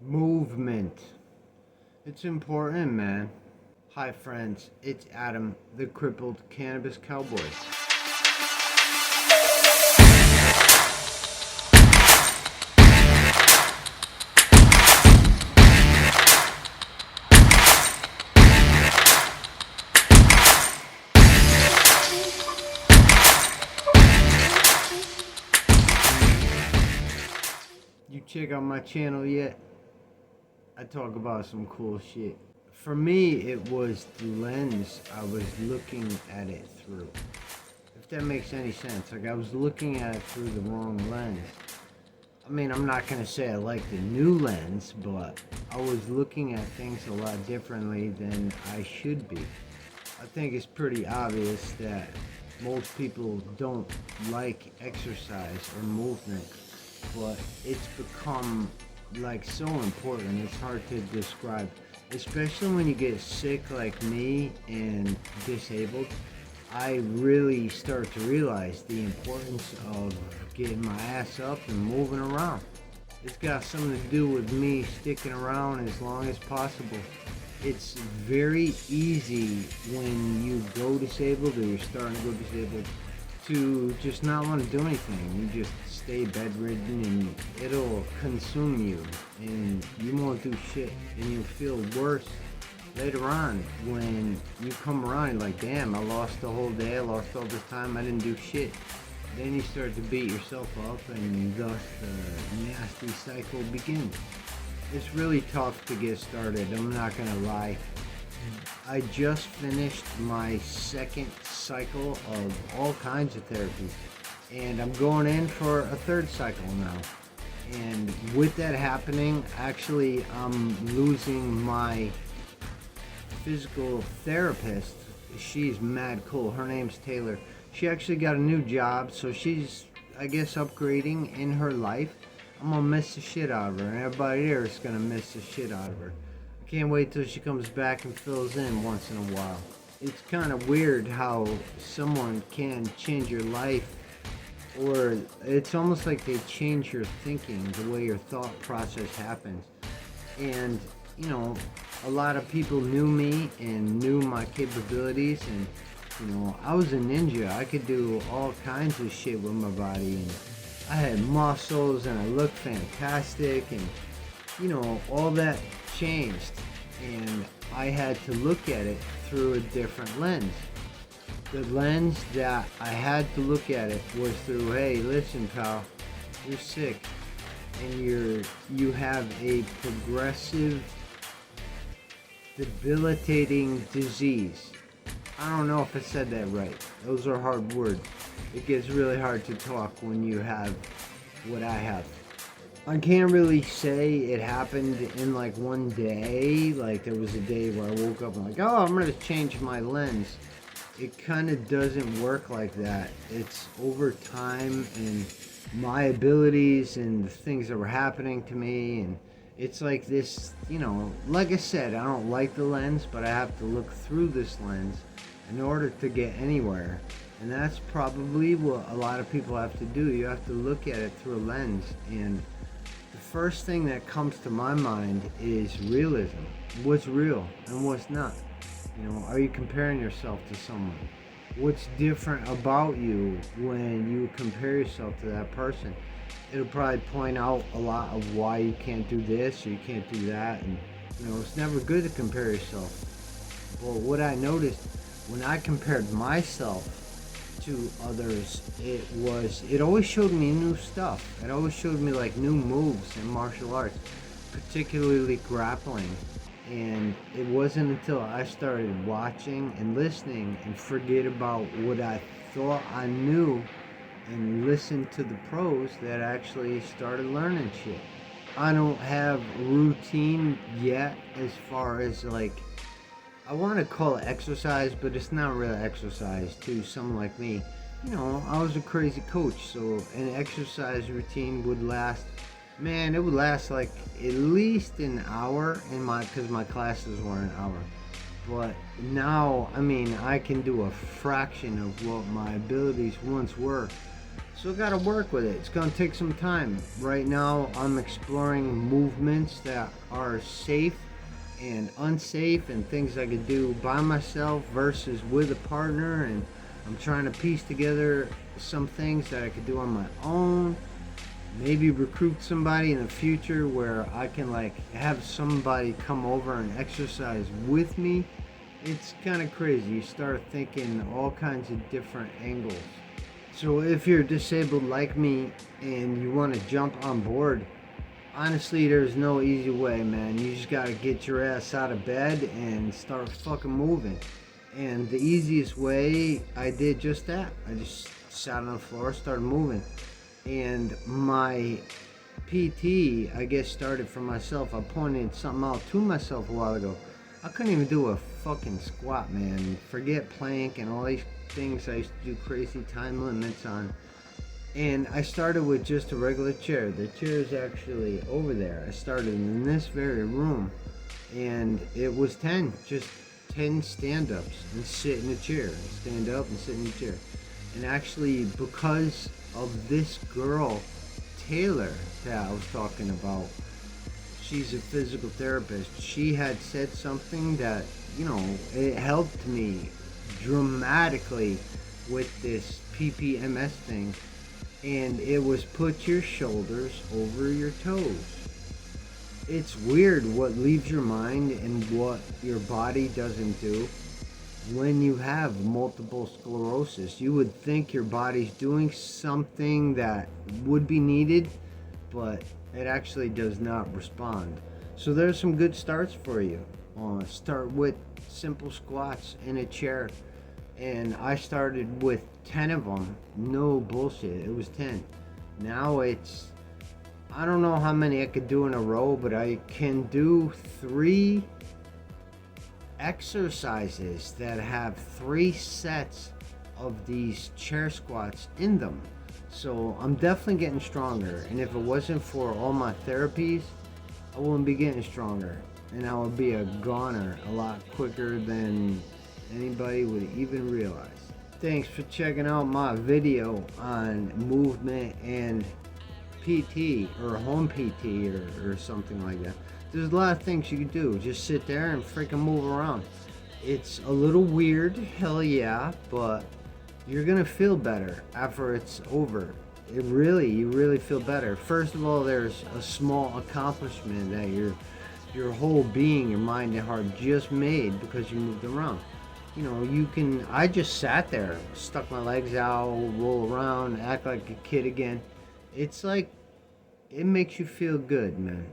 Movement. It's important, man. Hi, friends. It's Adam, the Crippled Cannabis Cowboy. You check out my channel yet? I talk about some cool shit. For me, it was the lens I was looking at it through. If that makes any sense. Like, I was looking at it through the wrong lens. I mean, I'm not gonna say I like the new lens, but I was looking at things a lot differently than I should be. I think it's pretty obvious that most people don't like exercise or movement, but it's become like so important. It's hard to describe, especially when you get sick like me and disabled. I really start to realize the importance of getting my ass up and moving around. It's got something to do with me sticking around as long as possible. It's very easy when you go disabled or you're starting to go disabled to just not want to do anything. You just stay bedridden and it'll consume you and you won't do shit, and you'll feel worse later on when you come around. You're like, damn, I lost the whole day, I lost all this time, I didn't do shit. Then you start to beat yourself up and thus the nasty cycle begins. It's really tough to get started, I'm not gonna lie. I just finished my second cycle of all kinds of therapy, and I'm going in for a third cycle now. And with that happening, actually, I'm losing my physical therapist. She's mad cool. Her name's Taylor. She actually got a new job, so she's, I guess, upgrading in her life. I'm gonna miss the shit out of her, and everybody there is gonna miss the shit out of her. I can't wait till she comes back and fills in once in a while. It's kind of weird how someone can change your life, or it's almost like they change your thinking, the way your thought process happens. And, you know, a lot of people knew me and knew my capabilities, and, you know, I was a ninja. I could do all kinds of shit with my body, and I had muscles and I looked fantastic, and, you know, all that changed, and I had to look at it through a different lens. The lens that I had to look at it was through, hey, listen, pal, you're sick, and you have a progressive, debilitating disease. I don't know if I said that right. Those are hard words. It gets really hard to talk when you have what I have. I can't really say it happened in like one day. Like, there was a day where I woke up and like, oh, I'm gonna change my lens. It kind of doesn't work like that. It's over time and my abilities and the things that were happening to me, and it's like this, you know, like I said, I don't like the lens, but I have to look through this lens in order to get anywhere. And that's probably what a lot of people have to do. You have to look at it through a lens. And the first thing that comes to my mind is realism. What's real and what's not? You know, are you comparing yourself to someone? What's different about you when you compare yourself to that person? It'll probably point out a lot of why you can't do this or you can't do that. And, you know, it's never good to compare yourself. But what I noticed when I compared myself to others, it always showed me new stuff. It always showed me like new moves in martial arts, particularly grappling. And it wasn't until I started watching and listening and forget about what I thought I knew and listened to the pros that I actually started learning shit. I don't have routine yet as far as like, I want to call it exercise, but it's not really exercise to someone like me. You know, I was a crazy coach, so an exercise routine would last, man, it would last like at least an hour because my classes were an hour. But now, I mean, I can do a fraction of what my abilities once were. So I gotta work with it. It's gonna take some time. Right now, I'm exploring movements that are safe and unsafe and things I could do by myself versus with a partner. And I'm trying to piece together some things that I could do on my own. Maybe recruit somebody in the future where I can like have somebody come over and exercise with me. It's kind of crazy. You start thinking all kinds of different angles. So if you're disabled like me and you want to jump on board, honestly, there's no easy way, man. You just gotta get your ass out of bed and start fucking moving. And the easiest way, I did just that. I just sat on the floor, started moving. And my PT, I guess, started for myself. I pointed something out to myself a while ago. I couldn't even do a fucking squat, man. Forget plank and all these things I used to do crazy time limits on. And I started with just a regular chair. The chair is actually over there. I started in this very room. And it was 10, just 10 stand-ups and sit in a chair. Stand up and sit in a chair. And actually, because of this girl, Taylor, that I was talking about, she's a physical therapist. She had said something that, it helped me dramatically with this PPMS thing. And it was put your shoulders over your toes. It's weird what leaves your mind and what your body doesn't do. When you have multiple sclerosis, you would think your body's doing something that would be needed, but it actually does not respond. So there's some good starts for you. Start with simple squats in a chair. And I started with 10 of them. No bullshit. It was 10. Now I don't know how many I could do in a row, but I can do 3 exercises that have 3 sets of these chair squats in them. So I'm definitely getting stronger. And if it wasn't for all my therapies, I wouldn't be getting stronger. And I would be a goner a lot quicker than anybody would even realize. Thanks for checking out my video on movement and PT or home PT or something like that. There's a lot of things you can do. Just sit there and freaking move around. It's a little weird, hell yeah, but you're gonna feel better after it's over. You really feel better. First of all, there's a small accomplishment that your whole being, your mind and heart just made because you moved around. I just sat there, stuck my legs out, roll around, act like a kid again. It's like, it makes you feel good, man.